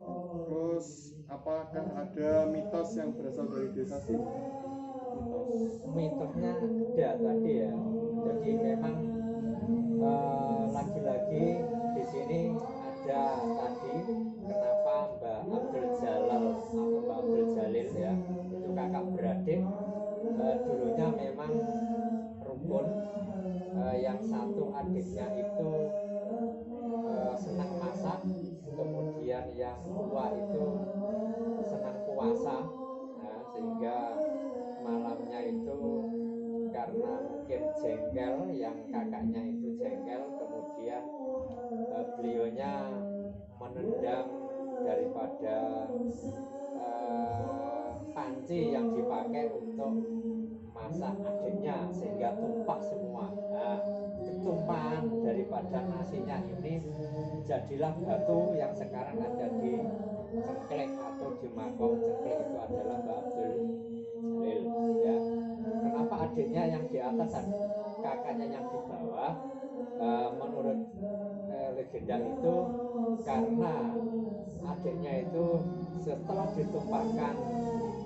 Terus apakah ada mitos yang berasal dari desa sini? Mitosnya ada tadi ya. Jadi memang lagi-lagi di sini ada tadi kenapa Mbak Abdul Jalal atau Mbak Abdul Jalil ya, itu kakak beradik, dulunya memang rukun. Yang satu adiknya itu senang masak, kemudian yang tua itu senang puasa. Nah, sehingga malamnya itu karena mungkin jengkel, yang kakaknya itu jengkel, kemudian beliaunya menendang daripada panci yang dipakai untuk masak adiknya sehingga tumpah semua. Nah, ketumpahan daripada nasinya ini jadilah batu yang sekarang ada di Cengklek atau di Makom Cengklek, itu adalah Mbak Abdul Jalil ya. Kenapa adiknya yang di atas dan kakaknya yang di bawah? Menurut legenda itu karena adiknya itu setelah ditumpahkan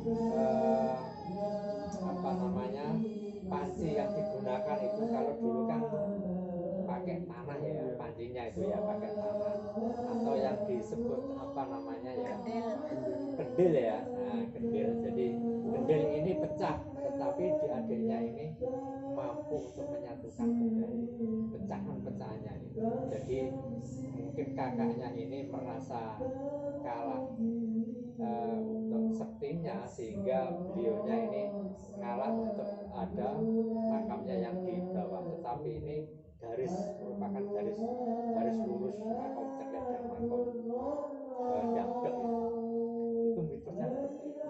eh, apa namanya panci yang digunakan itu, kalau dulu kan pakai tanah ya pancinya itu ya, pakai tanah atau yang disebut apa namanya ya, kendil ya. Nah, kendil, jadi kendil ini pecah, tetapi di adiknya ini mampu untuk menyatukan kembali pecahan-pecahannya itu. Jadi mungkin kakaknya ini merasa kalah untuk sektinya, sehingga beliaunya ini ngalah untuk ada makamnya yang di bawah. Tetapi ini garis merupakan garis garis lurus makom Cengklek dan makom Dangdek itu mitosnya seperti itu.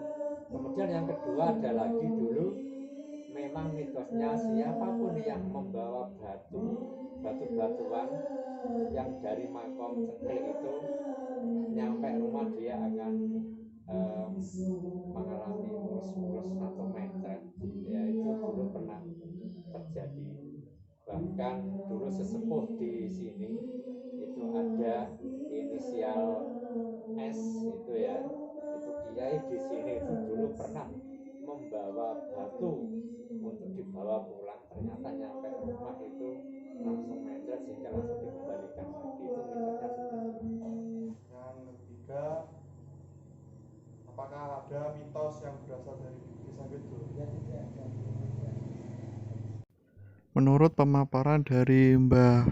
Kemudian yang kedua ada lagi, dulu memang mitosnya siapapun yang membawa batu-batuan yang dari makom Cengklek itu nyampe rumah dia akan mengalami mulus-mulus atau mencret ya. Itu dulu pernah terjadi. Bahkan dulu sesepuh di sini itu ada inisial S itu ya, itu kiai di sini itu dulu pernah membawa batu untuk dibawa pulang, ternyata nyampe rumah itu langsung mencret sehingga langsung dikembalikan lagi. Itu mitosnya seperti itu. Yang ketiga, apakah ada mitos yang berasal dari desa Gedul? Menurut pemaparan dari Mbah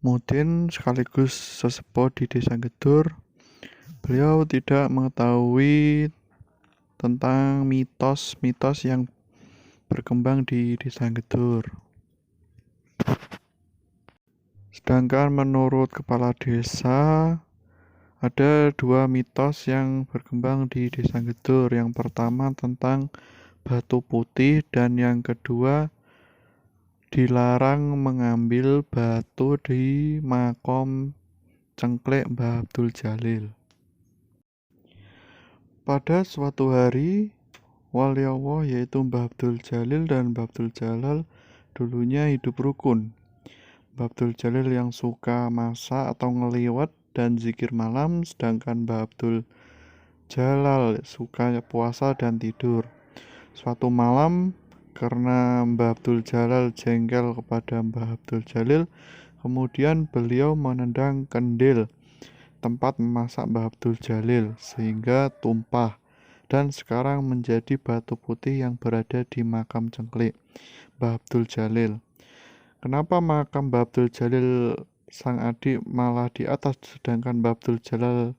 Mudin sekaligus sesepuh di Desa Gedur, beliau tidak mengetahui tentang mitos-mitos yang berkembang di Desa Gedur. Sedangkan menurut kepala desa, ada dua mitos yang berkembang di Desa Gedur. Yang pertama tentang batu putih dan yang kedua dilarang mengambil batu di makom Cengklek Mbah Abdul Jalil. Pada suatu hari, wali Allah yaitu Mbah Abdul Jalil dan Mbah Abdul Jalal dulunya hidup rukun. Mbah Abdul Jalil yang suka masak atau ngeliwat dan zikir malam, sedangkan Mbah Abdul Jalal suka puasa dan tidur. Suatu malam, karena Mbah Abdul Jalal jengkel kepada Mbah Abdul Jalil, kemudian beliau menendang kendil tempat memasak Mbah Abdul Jalil sehingga tumpah dan sekarang menjadi batu putih yang berada di makam Cengklek Mbah Abdul Jalil. Kenapa makam Mbah Abdul Jalil sang adik malah di atas sedangkan Mbah Abdul Jalal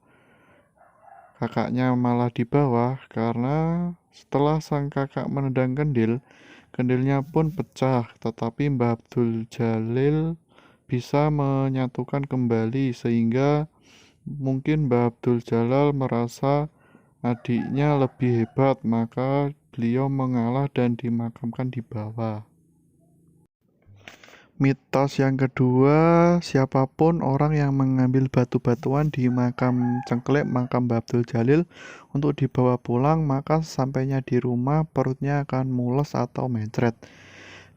kakaknya malah di bawah? Karena setelah sang kakak menendang kendil, kendilnya pun pecah, tetapi Mbah Abdul Jalil bisa menyatukan kembali sehingga mungkin Mbah Abdul Jalal merasa adiknya lebih hebat, maka beliau mengalah dan dimakamkan di bawah. Mitos yang kedua, siapapun orang yang mengambil batu-batuan di makam Cengklek, makam Mbah Abdul Jalil untuk dibawa pulang, maka sampainya di rumah perutnya akan mules atau mencret.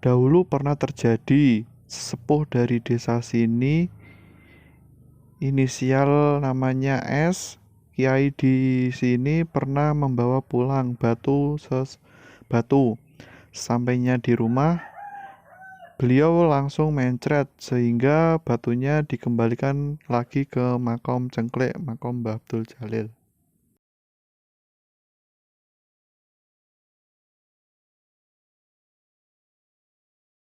Dahulu pernah terjadi, sesepuh dari desa sini inisial namanya S. Kiai di sini pernah membawa pulang batu. Sampainya di rumah, beliau langsung mencret sehingga batunya dikembalikan lagi ke makom cengklek, makom Mbah Abdul Jalil.